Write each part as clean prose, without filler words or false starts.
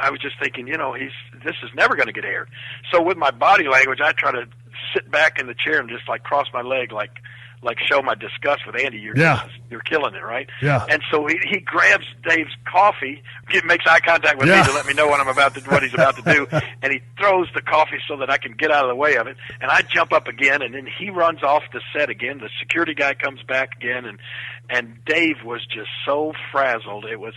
I was just thinking, this is never going to get aired. So with my body language, I try to sit back in the chair and just like cross my leg, like show my disgust with Andy. You're killing it, right? Yeah. And so he grabs Dave's coffee, makes eye contact with me to let me know what he's about to do, and he throws the coffee so that I can get out of the way of it. And I jump up again, and then he runs off the set again. The security guy comes back again, and Dave was just so frazzled. It was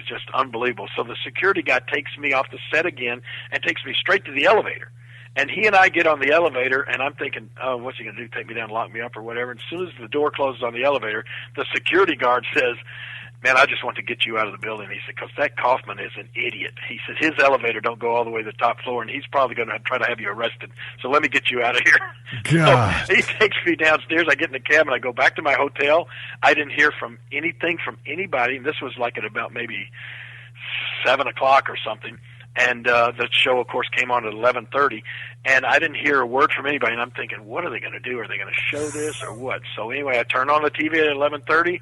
just unbelievable. So the security guy takes me off the set again and takes me straight to the elevator. And he and I get on the elevator, and I'm thinking, oh, what's he going to do, take me down, lock me up or whatever? And as soon as the door closes on the elevator, the security guard says, man, I just want to get you out of the building. He said, because that Kaufman is an idiot. He said, his elevator don't go all the way to the top floor, and he's probably going to try to have you arrested. So let me get you out of here. God. So he takes me downstairs. I get in the cab, and I go back to my hotel. I didn't hear from anybody, and this was like at about maybe 7 o'clock or something. And the show, of course, came on at 11:30, and I didn't hear a word from anybody. And I'm thinking, what are they going to do? Are they going to show this or what? So anyway, I turned on the TV at 11:30,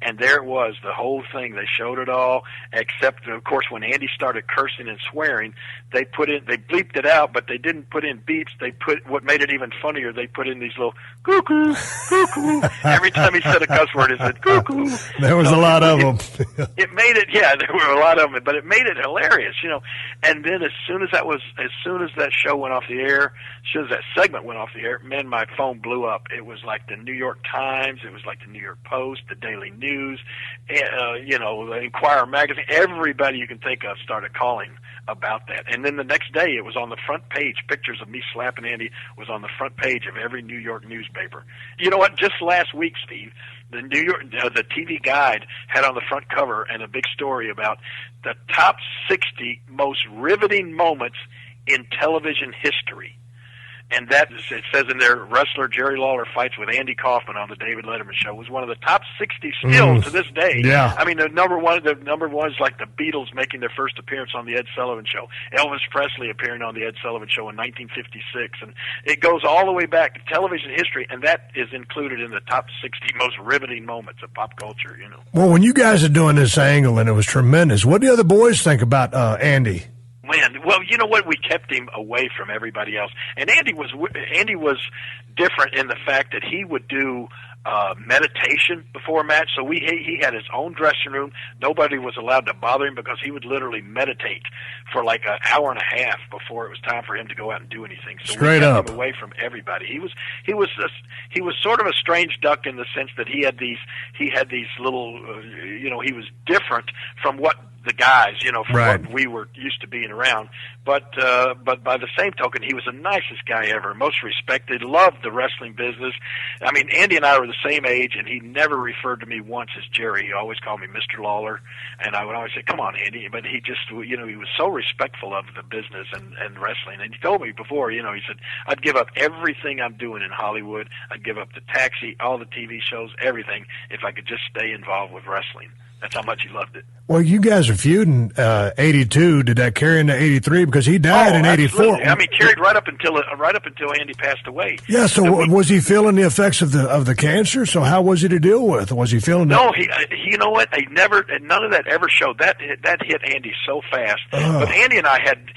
and there it was, the whole thing. They showed it all, except, of course, when Andy started cursing and swearing, they bleeped it out, but they didn't put in beeps. What made it even funnier, they put in these little cuckoo, cuckoo. Every time he said a cuss word, he said cuckoo. There was a lot of them. It made it, there were a lot of them, but it made it hilarious, And then as soon as that show went off the air, as soon as that segment went off the air, man, my phone blew up. It was like the New York Times, it was like the New York Post, the Daily News, the Inquirer magazine. Everybody you can think of started calling about that. And then the next day, it was on the front page. Pictures of me slapping Andy was on the front page of every New York newspaper. You know what? Just last week, Steve, the TV Guide had on the front cover and a big story about the top 60 most riveting moments in television history. And it says in there, wrestler Jerry Lawler fights with Andy Kaufman on the David Letterman show. Was one of the top 60 still to this day. Yeah. I mean, the number one is like the Beatles making their first appearance on the Ed Sullivan Show, Elvis Presley appearing on the Ed Sullivan Show in 1956, and it goes all the way back to television history, and that is included in the top 60 most riveting moments of pop culture. Well, when you guys are doing this angle, and it was tremendous, what do the other boys think about Andy? Man, well, you know what? We kept him away from everybody else, and Andy was different in the fact that he would do meditation before a match. So he had his own dressing room. Nobody was allowed to bother him because he would literally meditate for like an hour and a half before it was time for him to go out and do anything. So Straight we up kept him away from everybody. He was sort of a strange duck in the sense that he had these little he was different from what the guys, from what we were used to being around. But by the same token, he was the nicest guy ever, most respected, loved the wrestling business. I mean, Andy and I were the same age, and he never referred to me once as Jerry. He always called me Mr. Lawler, and I would always say, come on, Andy. But he just, he was so respectful of the business and wrestling. And he told me before, he said, I'd give up everything I'm doing in Hollywood. I'd give up the Taxi, all the TV shows, everything, if I could just stay involved with wrestling. That's how much he loved it. Well, you guys are feuding 82. Did that carry into 83? Because he died in 84. I mean, carried right up until Andy passed away. Yeah. So was he feeling the effects of the cancer? So how was he to deal with? Was he feeling? No, you know what? None of that ever showed. That hit Andy so fast. But Andy and I had,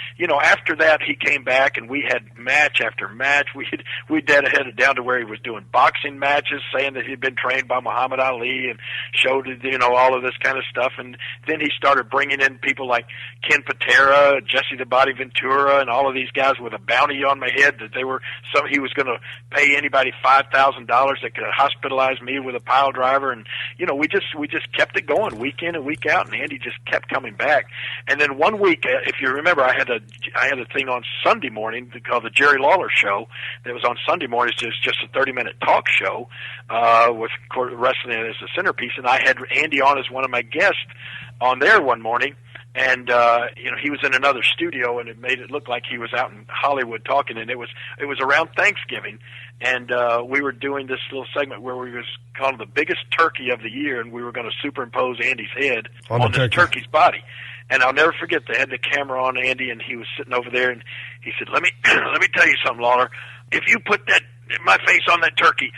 after that he came back and we had match after match. We headed down to where he was doing boxing matches, saying that he'd been trained by Muhammad Ali and showed all of this kind of stuff. And then he started bringing in people like Ken Patera, Jesse the Body Ventura, and all of these guys with a bounty on my head that he was going to pay anybody $5,000 that could hospitalize me with a pile driver. And we just kept it going week in and week out, and Andy just kept coming back. And then one week, if you remember, I had a thing on Sunday morning called the Jerry Lawler Show. That was on Sunday mornings, just a 30-minute talk show with wrestling as the centerpiece, and I had Andy on as one of my guests on there one morning, and he was in another studio, and it made it look like he was out in Hollywood talking. And it was around Thanksgiving, and we were doing this little segment where we was called the biggest turkey of the year, and we were going to superimpose Andy's head on the turkey's body. And I'll never forget, they had the camera on Andy, and he was sitting over there, and he said, "Let me tell you something, Lawler. If you put my face on that turkey,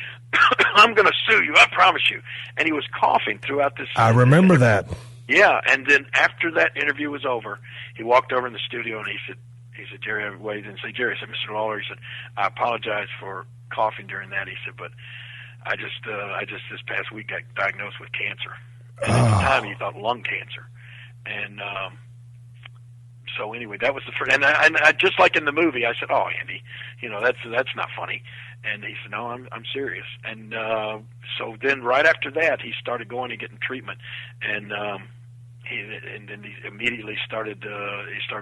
I'm going to sue you. I promise you." And he was coughing throughout this. I remember that. Yeah, and then after that interview was over, he walked over in the studio and he said, Jerry, I waited and said, Jerry, I said, Mr. Lawler, he said, I apologize for coughing during that. He said, but I just this past week got diagnosed with cancer. And at the time he thought lung cancer. And so anyway, that was the first. And I just like in the movie, I said, "Oh, Andy, that's not funny." And he said, "No, I'm serious." And so then right after that, he started going and getting treatment, and then he immediately started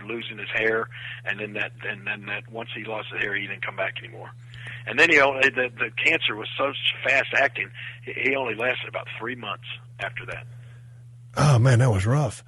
losing his hair, and then that once he lost the hair, he didn't come back anymore. And then the cancer was so fast acting, he only lasted about 3 months after that. Oh man, that was rough.